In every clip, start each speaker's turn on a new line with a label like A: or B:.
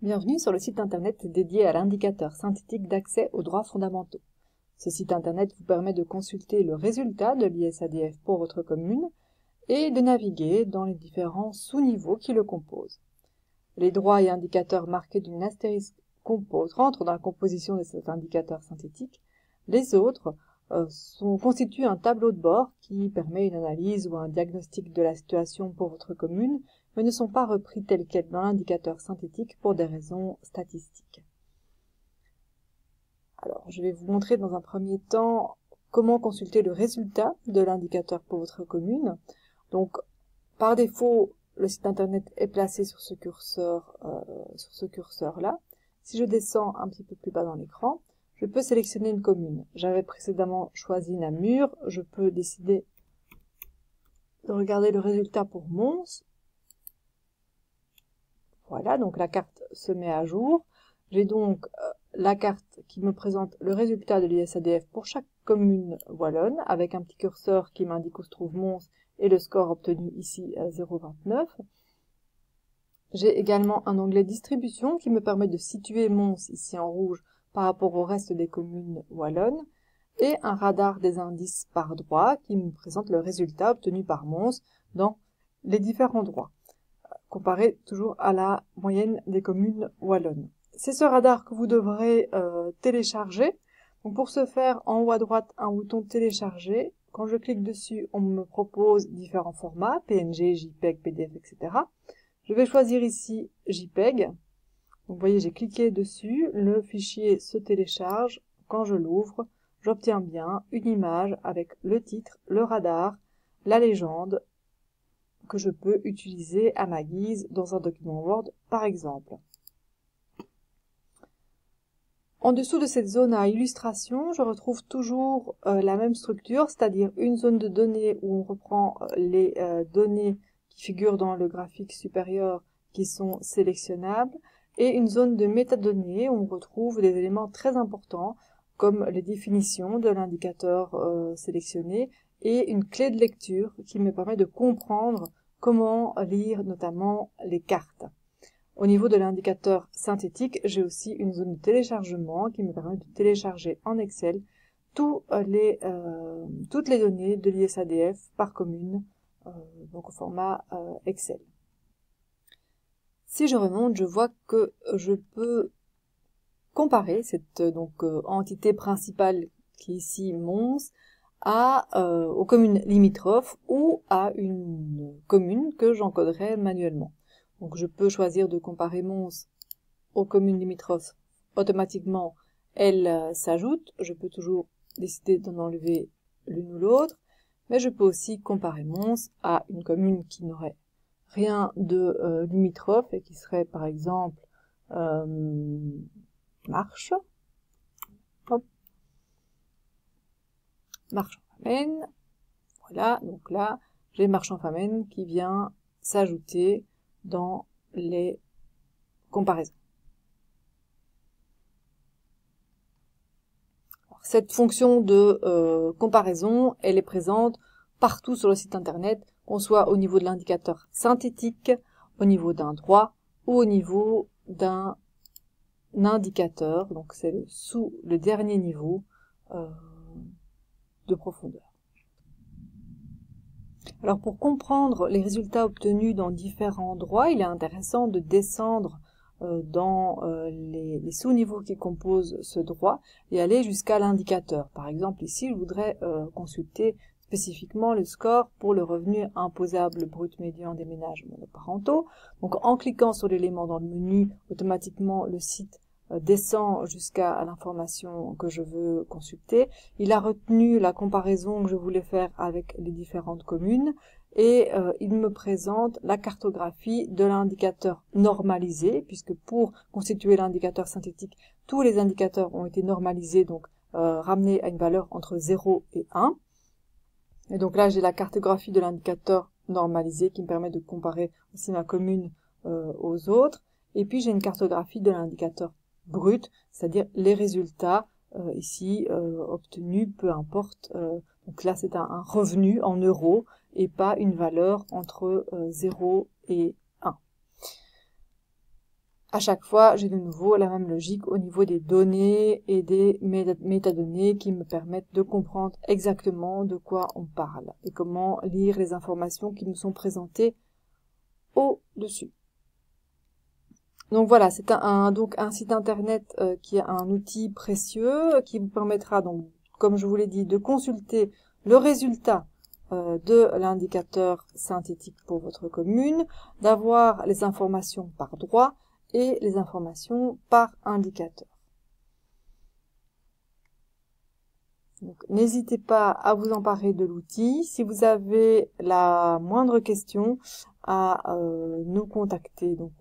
A: Bienvenue sur le site internet dédié à l'indicateur synthétique d'accès aux droits fondamentaux. Ce site internet vous permet de consulter le résultat de l'ISADF pour votre commune et de naviguer dans les différents sous-niveaux qui le composent. Les droits et indicateurs marqués d'une astérisque rentrent dans la composition de cet indicateur synthétique. Les autres constituent un tableau de bord qui permet une analyse ou un diagnostic de la situation pour votre commune, mais ne sont pas repris tels quels dans l'indicateur synthétique pour des raisons statistiques. Alors, je vais vous montrer dans un premier temps comment consulter le résultat de l'indicateur pour votre commune. Donc, par défaut, le site internet est placé sur ce curseur-là. Si je descends un petit peu plus bas dans l'écran, je peux sélectionner une commune. J'avais précédemment choisi Namur. Je peux décider de regarder le résultat pour Mons. Voilà, donc la carte se met à jour. J'ai donc la carte qui me présente le résultat de l'ISADF pour chaque commune wallonne, avec un petit curseur qui m'indique où se trouve Mons et le score obtenu ici à 0,29. J'ai également un onglet distribution qui me permet de situer Mons ici en rouge par rapport au reste des communes wallonnes, et un radar des indices par droit qui me présente le résultat obtenu par Mons dans les différents droits, comparé toujours à la moyenne des communes wallonnes. C'est ce radar que vous devrez télécharger. Donc pour ce faire, en haut à droite, un bouton télécharger. Quand je clique dessus, on me propose différents formats, PNG, JPEG, PDF, etc. Je vais choisir ici JPEG. Donc vous voyez, j'ai cliqué dessus, le fichier se télécharge. Quand je l'ouvre, j'obtiens bien une image avec le titre, le radar, la légende, que je peux utiliser à ma guise dans un document Word, par exemple. En dessous de cette zone à illustration, je retrouve toujours la même structure, c'est-à-dire une zone de données où on reprend les données qui figurent dans le graphique supérieur qui sont sélectionnables, et une zone de métadonnées où on retrouve des éléments très importants comme les définitions de l'indicateur sélectionné et une clé de lecture qui me permet de comprendre comment lire notamment les cartes. Au niveau de l'indicateur synthétique, j'ai aussi une zone de téléchargement qui me permet de télécharger en Excel toutes les données de l'ISADF par commune, donc au format Excel. Si je remonte, je vois que je peux comparer cette entité principale qui est ici Mons aux communes limitrophes ou à une commune que j'encoderai manuellement. Donc je peux choisir de comparer Mons aux communes limitrophes. Automatiquement, elles s'ajoutent. Je peux toujours décider d'en enlever l'une ou l'autre. Mais je peux aussi comparer Mons à une commune qui n'aurait rien de limitrophe et qui serait par exemple Marche. Hop. Marche-en-Famenne. Voilà, donc là, j'ai Marche-en-Famenne qui vient s'ajouter dans les comparaisons. Alors, cette fonction de comparaison, elle est présente partout sur le site internet, qu'on soit au niveau de l'indicateur synthétique, au niveau d'un droit ou au niveau d'un indicateur, donc c'est sous le dernier niveau de profondeur. Alors pour comprendre les résultats obtenus dans différents droits, il est intéressant de descendre dans les sous-niveaux qui composent ce droit et aller jusqu'à l'indicateur. Par exemple ici, je voudrais consulter spécifiquement le score pour le revenu imposable brut médian des ménages monoparentaux. Donc en cliquant sur l'élément dans le menu, automatiquement le site descend jusqu'à l'information que je veux consulter. Il a retenu la comparaison que je voulais faire avec les différentes communes et il me présente la cartographie de l'indicateur normalisé, puisque pour constituer l'indicateur synthétique, tous les indicateurs ont été normalisés, donc ramenés à une valeur entre 0 et 1. Et donc là, j'ai la cartographie de l'indicateur normalisé qui me permet de comparer aussi ma commune aux autres. Et puis j'ai une cartographie de l'indicateur brut, c'est-à-dire les résultats ici obtenus, peu importe. Donc là, c'est un revenu en euros et pas une valeur entre 0 et 1. À chaque fois, j'ai de nouveau la même logique au niveau des données et des métadonnées qui me permettent de comprendre exactement de quoi on parle et comment lire les informations qui me sont présentées au-dessus. Donc voilà, c'est donc un site internet qui est un outil précieux qui vous permettra donc, comme je vous l'ai dit, de consulter le résultat de l'indicateur synthétique pour votre commune, d'avoir les informations par droit et les informations par indicateur. Donc n'hésitez pas à vous emparer de l'outil. Si vous avez la moindre question, à nous contacter donc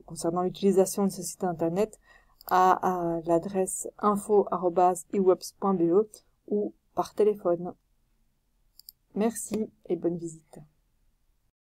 A: concernant l'utilisation de ce site internet à l'adresse info@ewebs.be ou par téléphone. Merci et bonne visite.